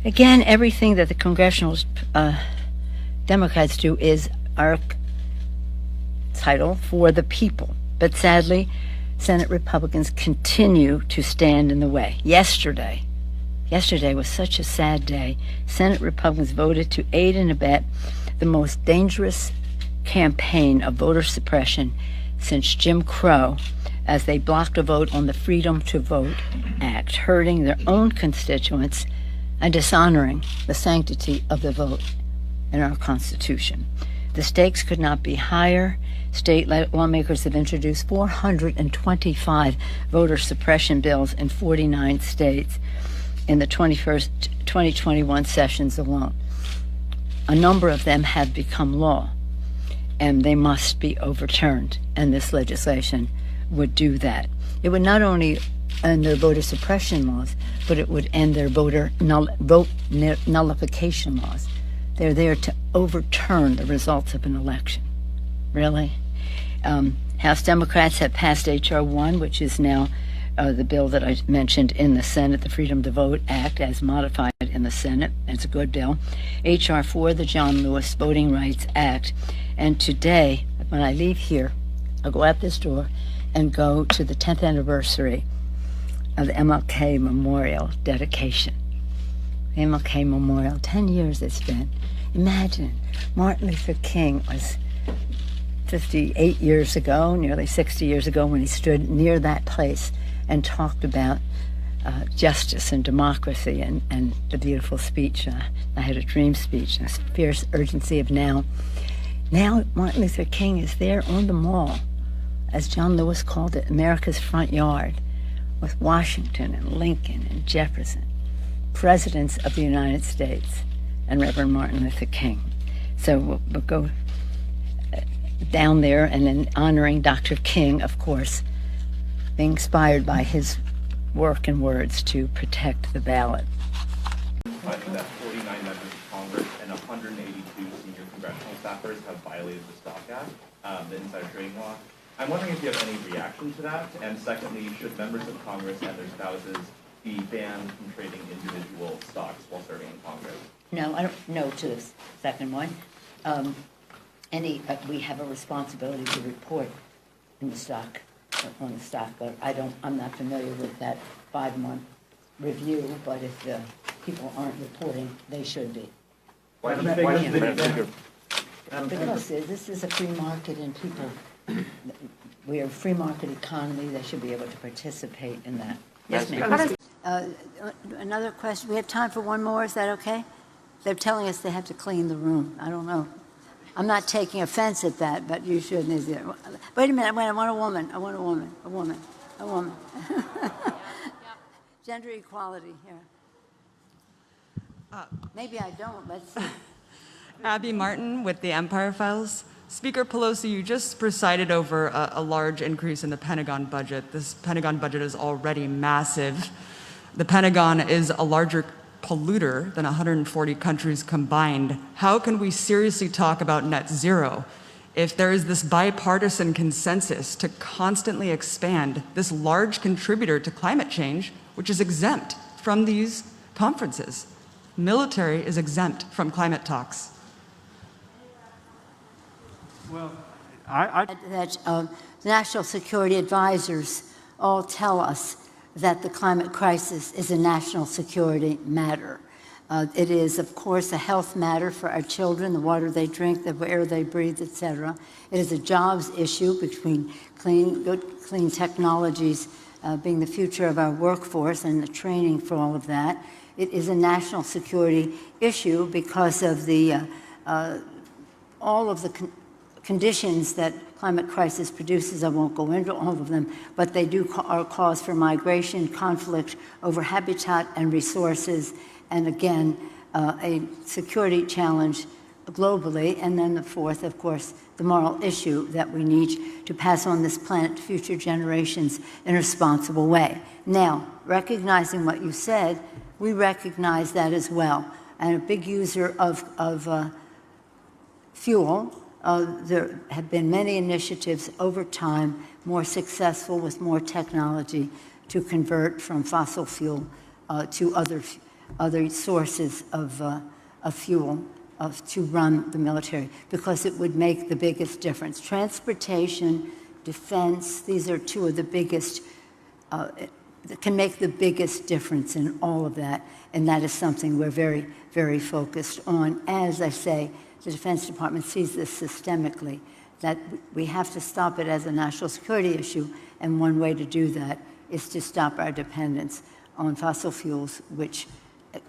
Again, everything that the congressional Democrats do is our title for the people. But sadly, Senate Republicans continue to stand in the way. Yesterday was such a sad day. Senate Republicans voted to aid and abet the most dangerous campaign of voter suppression since Jim Crow, as they blocked a vote on the Freedom to Vote Act, hurting their own constituents and dishonoring the sanctity of the vote in our Constitution. The stakes could not be higher. State lawmakers have introduced 425 voter suppression bills in 49 states in the 2021 sessions alone. A number of them have become law, and they must be overturned, and this legislation would do that. It would not only end their voter suppression laws, but it would end their vote nullification laws. They're there to overturn the results of an election. Really? House Democrats have passed H.R. 1, which is now the bill that I mentioned in the Senate, the Freedom to Vote Act, as modified in the Senate. It's a good bill. H.R. 4, the John Lewis Voting Rights Act. And today, when I leave here, I'll go out this door and go to the 10th anniversary of the MLK Memorial dedication. The MLK Memorial, 10 years it's been. Imagine, Martin Luther King was 58 years ago, nearly 60 years ago, when he stood near that place and talked about justice and democracy, and the beautiful speech, I had a dream speech, a fierce urgency of now. Now Martin Luther King is there on the mall, as John Lewis called it, America's front yard, with Washington and Lincoln and Jefferson, presidents of the United States, and Reverend Martin Luther King. So we'll go down there, and then honoring Dr. King, of course, being inspired by his work and words to protect the ballot. Finding that 49 members of Congress and 182 senior congressional staffers have violated the Stock Act, the insider trading law. I'm wondering if you have any reaction to that, and secondly, should members of Congress and their spouses be banned from trading individual stocks while serving in Congress? No, I don't know to the second one. We have a responsibility to report in the stock, on the stock, but I'm not familiar with that 5-month review, but if the people aren't reporting, they should be. Why do you think Because this is a free market, and people, we are a free market economy. They should be able to participate in that. Yes, ma'am. Another question. We have time for one more. Is that okay? They're telling us they have to clean the room. I don't know. I'm not taking offense at that, but you should. Wait a minute. I want a woman. I want a woman. A woman. A woman. Gender equality here. Maybe I don't. Let's see. Abby Martin with the Empire Files. Speaker Pelosi, you just presided over a large increase in the Pentagon budget. This Pentagon budget is already massive. The Pentagon is a larger polluter than 140 countries combined. How can we seriously talk about net zero if there is this bipartisan consensus to constantly expand this large contributor to climate change, which is exempt from these conferences? Military is exempt from climate talks. Well, that national security advisors all tell us that the climate crisis is a national security matter. It is, of course, a health matter for our children, the water they drink, the air they breathe, etc. It is a jobs issue between good, clean technologies being the future of our workforce and the training for all of that. It is a national security issue because of the all of the conditions that climate crisis produces. I won't go into all of them, but they are cause for migration, conflict over habitat and resources, and again, a security challenge globally. And then the fourth, of course, the moral issue that we need to pass on this planet to future generations in a responsible way. Now, recognizing what you said, we recognize that as well. And a big user of fuel. There have been many initiatives over time, more successful with more technology, to convert from fossil fuel to other other sources of fuel to run the military, because it would make the biggest difference. Transportation, defense, these are two of the biggest, that can make the biggest difference in all of that, and that is something we're very, very focused on. As I say, the Defense Department sees this systemically, that we have to stop it as a national security issue, and one way to do that is to stop our dependence on fossil fuels, which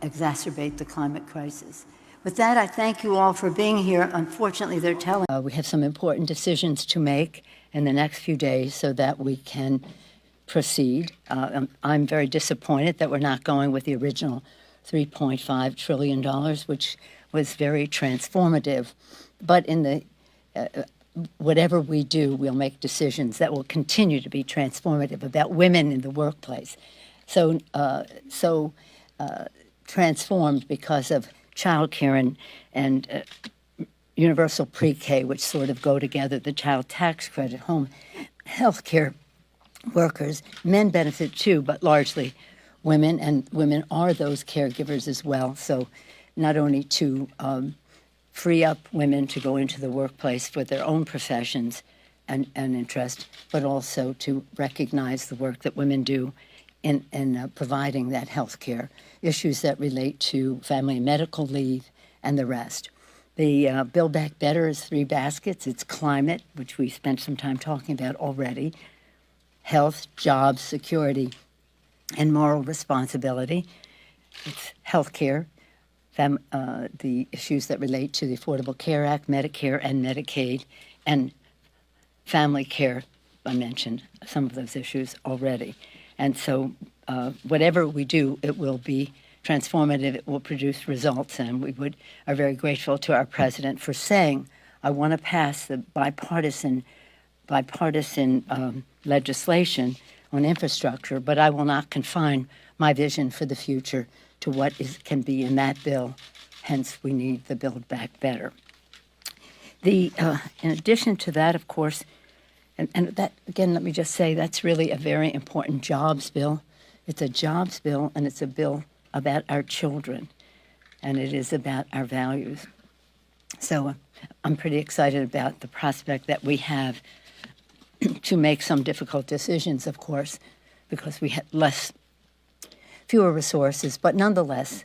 exacerbate the climate crisis. With that, I thank you all for being here. Unfortunately, they're telling we have some important decisions to make in the next few days so that we can proceed. I'm very disappointed that we're not going with the original $3.5 trillion, which was very transformative. But in the whatever we do, we'll make decisions that will continue to be transformative about women in the workplace. So transformed because of childcare and universal pre-K, which sort of go together, the child tax credit, home health care workers. Men benefit too, but largely women, and women are those caregivers as well. So not only to free up women to go into the workplace for their own professions and interest, but also to recognize the work that women do in providing that health care, issues that relate to family and medical leave and the rest. The Build Back Better is three baskets. It's climate, which we spent some time talking about already, health, jobs, security, and moral responsibility. It's health care, the issues that relate to the Affordable Care Act, Medicare and Medicaid, and family care. I mentioned some of those issues already. And so whatever we do, it will be transformative. It will produce results. And we are very grateful to our president for saying, I want to pass the bipartisan legislation on infrastructure, but I will not confine my vision for the future to what can be in that bill. Hence, we need the Build Back Better. In addition to that, of course, and that, again, let me just say, that's really a very important jobs bill. It's a jobs bill, and it's a bill about our children, and it is about our values. So I'm pretty excited about the prospect that we have to make some difficult decisions, of course, because we have fewer resources, but nonetheless,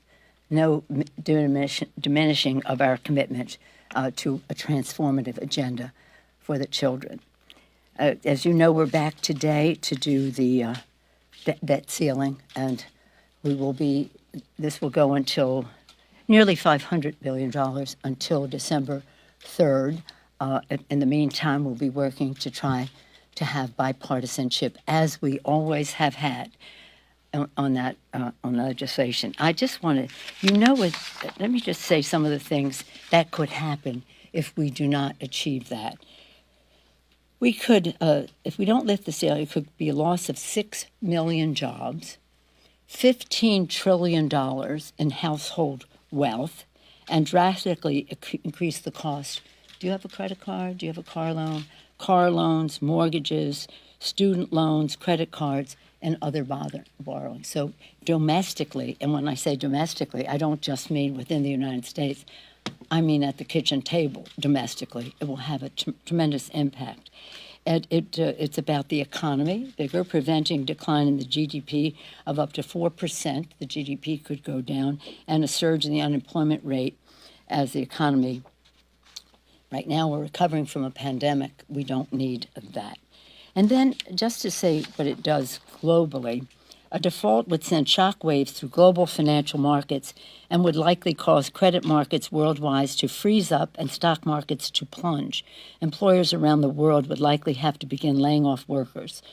no diminishing of our commitment to a transformative agenda for the children. As you know, we're back today to do the debt ceiling, and this will go until nearly $500 billion until December 3rd. In the meantime, we'll be working to try to have bipartisanship, as we always have had on legislation. I just want to, let me just say some of the things that could happen if we do not achieve that. We could, if we don't lift the ceiling, it could be a loss of 6 million jobs, $15 trillion in household wealth, and drastically increase the cost. Do you have a credit card? Do you have a car loan? Car loans, mortgages, student loans, credit cards, and other borrowing. So domestically, and when I say domestically, I don't just mean within the United States, I mean at the kitchen table domestically. It will have a tremendous impact. It's about the economy, bigger, preventing decline in the GDP of up to 4%. The GDP could go down, and a surge in the unemployment rate as the economy. Right now, we're recovering from a pandemic. We don't need that. And then, just to say what it does globally, a default would send shockwaves through global financial markets and would likely cause credit markets worldwide to freeze up and stock markets to plunge. Employers around the world would likely have to begin laying off workers.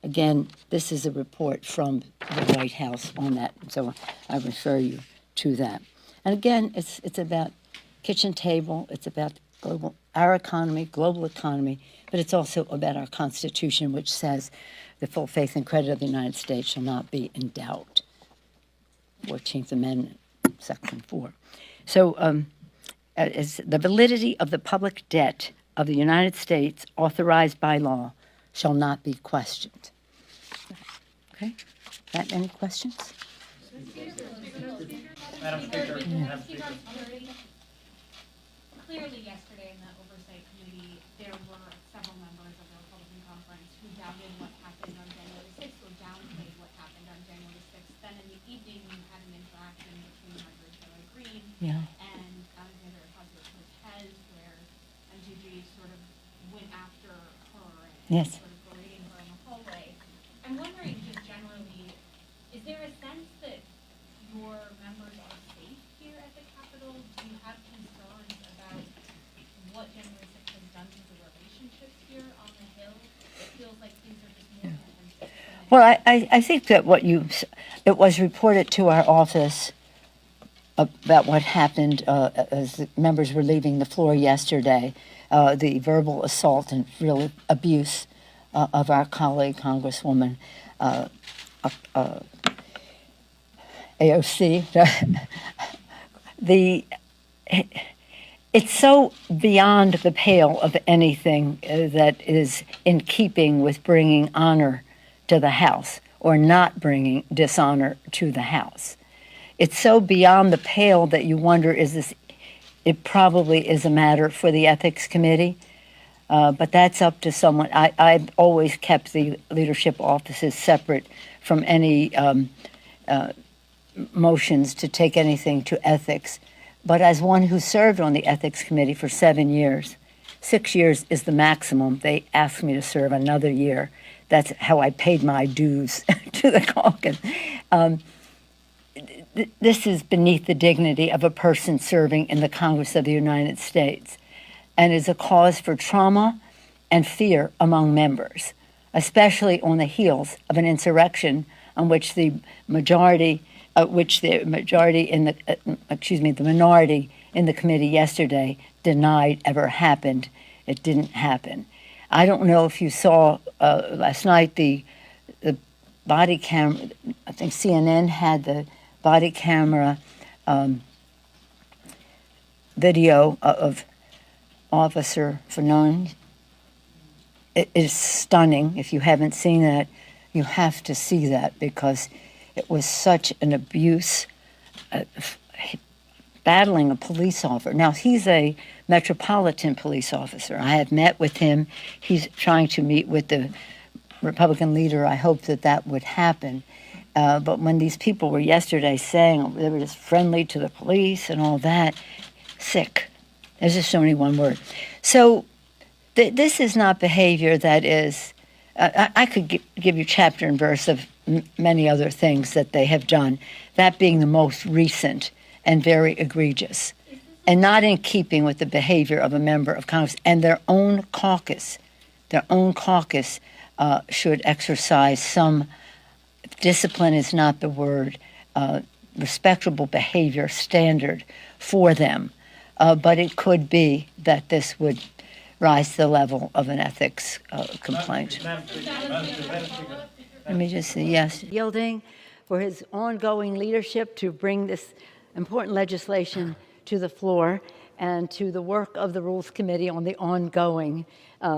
Again, this is a report from the White House on that, so I refer you to that. And again, it's about kitchen table, it's about our economy, global economy, but it's also about our Constitution, which says the full faith and credit of the United States shall not be in doubt. 14th Amendment, Section 4. So the validity of the public debt of the United States authorized by law shall not be questioned. Okay? Any questions? Madam Speaker. Madam Speaker. Clearly yesterday in the Oversight Committee, there were several members of the Republican conference who doubted what happened on January 6th or downplayed what happened on January 6th. Then in the evening, you had an interaction between Margaret Taylor Greene and Alexander Ocasio-Cortez, where MTG sort of went after her and sort of berating her in the hallway. I'm wondering, just generally, is there a sense that your members are safe here at the Capitol? Do you have concerns about what January 6th has done to the relationships here on the Hill? It feels like things are just more contentious. Well, I think that it was reported to our office about what happened as the members were leaving the floor yesterday, the verbal assault and real abuse of our colleague, Congresswoman AOC. It's so beyond the pale of anything that is in keeping with bringing honor to the House or not bringing dishonor to the House. It's so beyond the pale that you wonder, it probably is a matter for the Ethics Committee, but that's up to someone. I've always kept the leadership offices separate from any motions to take anything to ethics. But as one who served on the Ethics Committee for 7 years, 6 years is the maximum. They asked me to serve another year. That's how I paid my dues to the caucus. This is beneath the dignity of a person serving in the Congress of the United States and is a cause for trauma and fear among members, especially on the heels of an insurrection on which the minority in the committee yesterday denied ever happened. It didn't happen. I don't know if you saw last night the body camera. I think CNN had the body camera video of Officer Fanon. It is stunning. If you haven't seen that, you have to see that because it was such an abuse, battling a police officer. Now, he's a Metropolitan Police officer. I have met with him. He's trying to meet with the Republican leader. I hope that would happen. But when these people were yesterday saying they were just friendly to the police and all that, sick. There's just only one word. So this is not behavior that is, I could give you chapter and verse of many other things that they have done, that being the most recent and very egregious, and not in keeping with the behavior of a member of Congress. And their own caucus should exercise some, discipline is not the word, respectable behavior standard for them. But it could be that this would rise to the level of an ethics complaint. Let me just say yes. Yielding for his ongoing leadership to bring this important legislation to the floor and to the work of the Rules Committee on the ongoing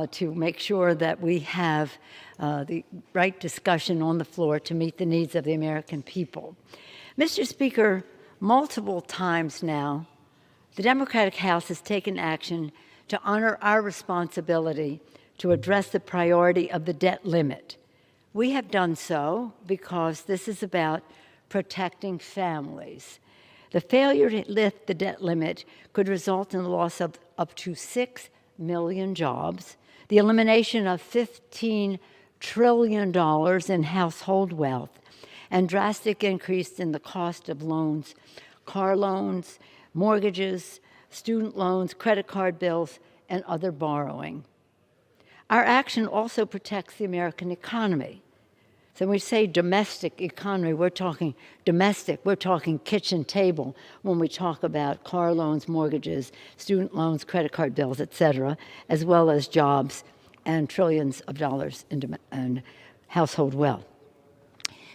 to make sure that we have the right discussion on the floor to meet the needs of the American people. Mr. Speaker, multiple times now, the Democratic House has taken action to honor our responsibility to address the priority of the debt limit. We have done so because this is about protecting families. The failure to lift the debt limit could result in the loss of up to 6 million jobs, the elimination of $15 trillion in household wealth, and drastic increase in the cost of loans, car loans, mortgages, student loans, credit card bills, and other borrowing. Our action also protects the American economy. So when we say domestic economy, we're talking domestic, we're talking kitchen table when we talk about car loans, mortgages, student loans, credit card bills, et cetera, as well as jobs and trillions of dollars in household wealth.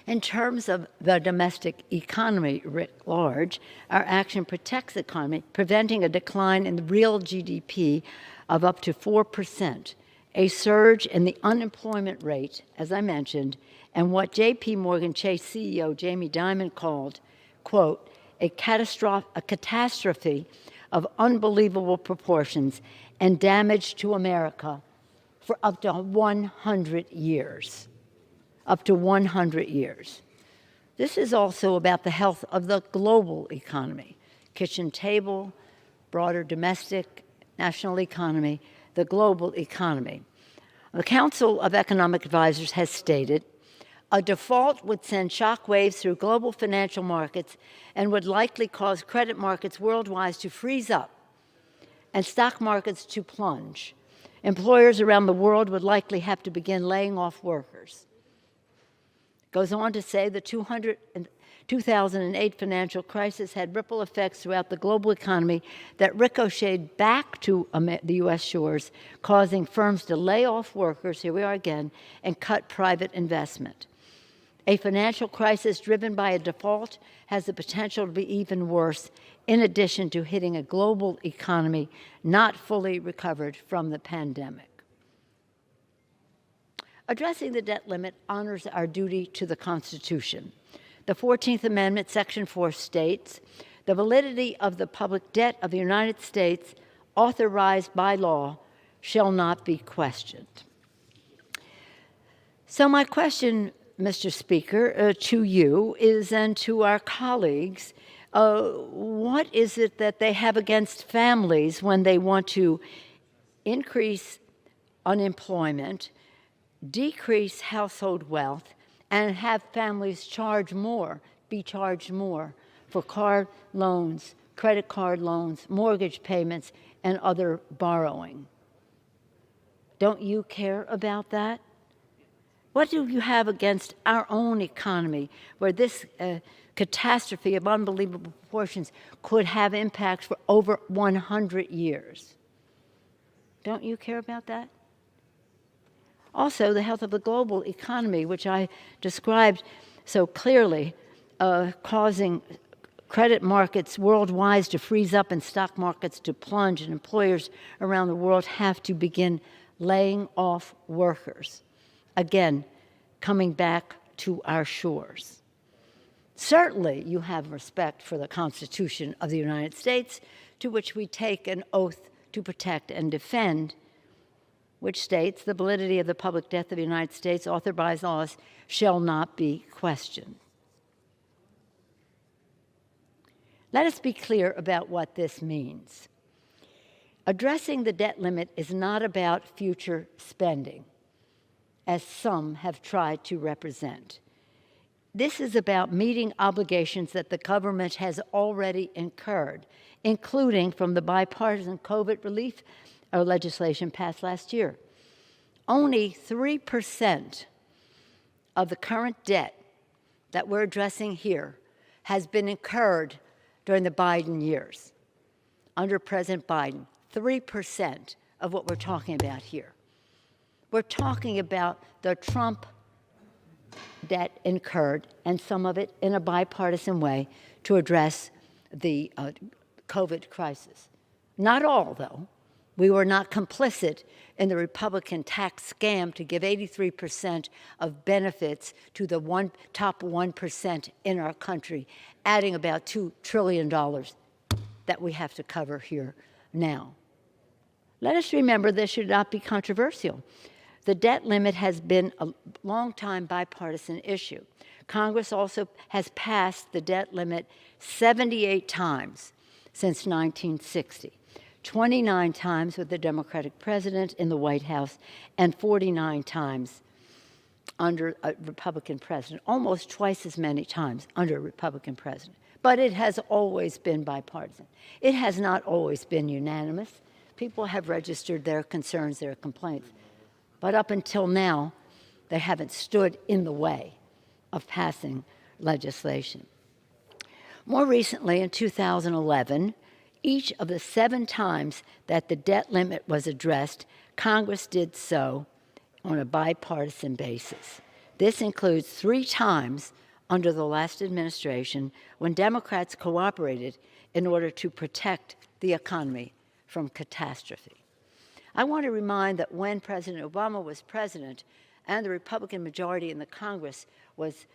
In terms of the domestic economy writ large, our action protects the economy, preventing a decline in the real GDP of up to 4% a surge in the unemployment rate, as I mentioned, and what J.P. Morgan Chase CEO Jamie Dimon called, quote, a catastrophe of unbelievable proportions and damage to America for up to 100 years. Up to 100 years. This is also about the health of the global economy, kitchen table, broader domestic, national economy, the global economy. The Council of Economic Advisors has stated a default would send shockwaves through global financial markets and would likely cause credit markets worldwide to freeze up and stock markets to plunge. Employers around the world would likely have to begin laying off workers. Goes on to say the 2008 financial crisis had ripple effects throughout the global economy that ricocheted back to the U.S. shores, causing firms to lay off workers, here we are again, and cut private investment. A financial crisis driven by a default has the potential to be even worse, in addition to hitting a global economy not fully recovered from the pandemic. Addressing the debt limit honors our duty to the Constitution. The 14th Amendment, Section 4 states, the validity of the public debt of the United States authorized by law shall not be questioned. So my question, Mr. Speaker, to you is, and to our colleagues, what is it that they have against families when they want to increase unemployment, decrease household wealth, and have families be charged more for car loans, credit card loans, mortgage payments, and other borrowing? Don't you care about that? What do you have against our own economy, where this catastrophe of unbelievable proportions could have impacts for over 100 years? Don't you care about that? Also, the health of the global economy, which I described so clearly, causing credit markets worldwide to freeze up and stock markets to plunge, and employers around the world have to begin laying off workers. Again, coming back to our shores. Certainly, you have respect for the Constitution of the United States, to which we take an oath to protect and defend, which states the validity of the public debt of the United States authorized laws shall not be questioned. Let us be clear about what this means. Addressing the debt limit is not about future spending, as some have tried to represent. This is about meeting obligations that the government has already incurred, including from the bipartisan COVID relief legislation passed last year. Only 3% of the current debt that we're addressing here has been incurred during the Biden years. Under President Biden, 3% of what we're talking about here. We're talking about the Trump debt incurred, and some of it in a bipartisan way, to address the COVID crisis. Not all, though. We were not complicit in the Republican tax scam to give 83% of benefits to the top 1% in our country, adding about $2 trillion that we have to cover here now. Let us remember this should not be controversial. The debt limit has been a long-time bipartisan issue. Congress also has passed the debt limit 78 times since 1960. 29 times with the Democratic president in the White House, and 49 times under a Republican president, almost twice as many times under a Republican president. But it has always been bipartisan. It has not always been unanimous. People have registered their concerns, their complaints. But up until now, they haven't stood in the way of passing legislation. More recently, in 2011, each of the 7 times that the debt limit was addressed, Congress did so on a bipartisan basis. This includes 3 times under the last administration when Democrats cooperated in order to protect the economy from catastrophe. I want to remind that when President Obama was president and the Republican majority in the Congress was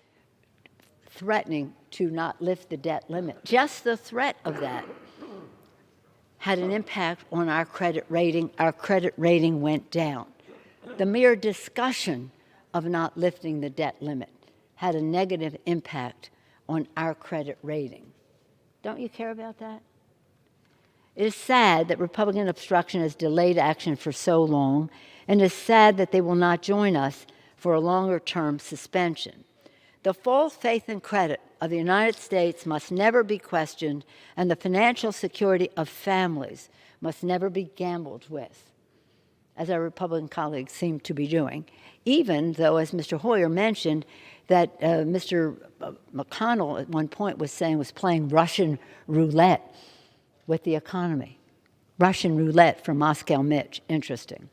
threatening to not lift the debt limit, just the threat of that had an impact on our credit rating. Our credit rating went down. The mere discussion of not lifting the debt limit had a negative impact on our credit rating. Don't you care about that? It is sad that Republican obstruction has delayed action for so long, and it is sad that they will not join us for a longer-term suspension. The full faith and credit of the United States must never be questioned, and the financial security of families must never be gambled with, as our Republican colleagues seem to be doing, even though, as Mr. Hoyer mentioned, that Mr. McConnell at one point was playing Russian roulette with the economy. Russian roulette for Moscow Mitch. Interesting.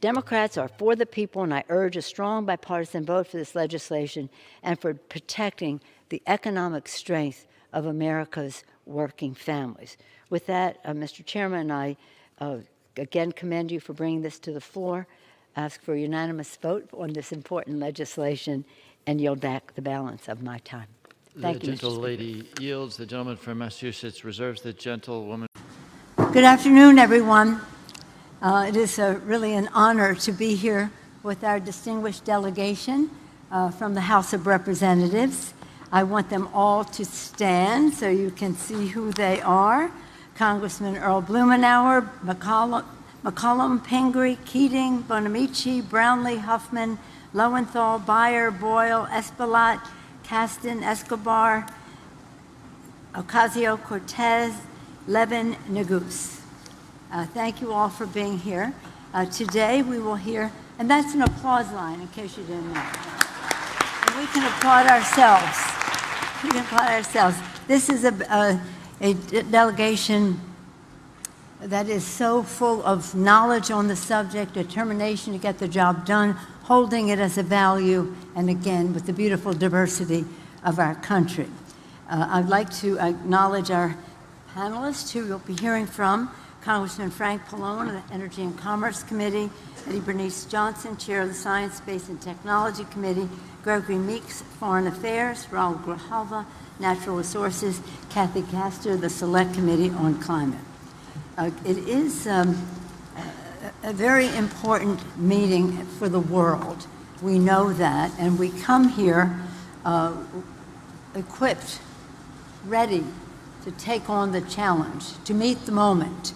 Democrats are for the people, and I urge a strong bipartisan vote for this legislation and for protecting the economic strength of America's working families. With that, Mr. Chairman, I again commend you for bringing this to the floor, ask for a unanimous vote on this important legislation, and yield back the balance of my time. Thank you, The gentle Mr. lady yields. The gentleman from Massachusetts reserves. The gentlewoman. Good afternoon, everyone. It is really an honor to be here with our distinguished delegation from the House of Representatives. I want them all to stand so you can see who they are. Congressman Earl Blumenauer, McCollum, Pingree, Keating, Bonamici, Brownlee, Huffman, Lowenthal, Beyer, Boyle, Espaillat, Caston, Escobar, Ocasio-Cortez, Levin, Neguse. Thank you all for being here. Today we will hear, and that's an applause line in case you didn't know. And we can applaud ourselves. We can applaud ourselves. This is a delegation that is so full of knowledge on the subject, determination to get the job done, holding it as a value, and again, with the beautiful diversity of our country. I'd like to acknowledge our panelists who you'll be hearing from. Congressman Frank Pallone of the Energy and Commerce Committee, Eddie Bernice Johnson, Chair of the Science, Space, and Technology Committee, Gregory Meeks, Foreign Affairs, Raul Grijalva, Natural Resources, Kathy Castor, the Select Committee on Climate. It is a very important meeting for the world. We know that, and we come here equipped, ready to take on the challenge, to meet the moment.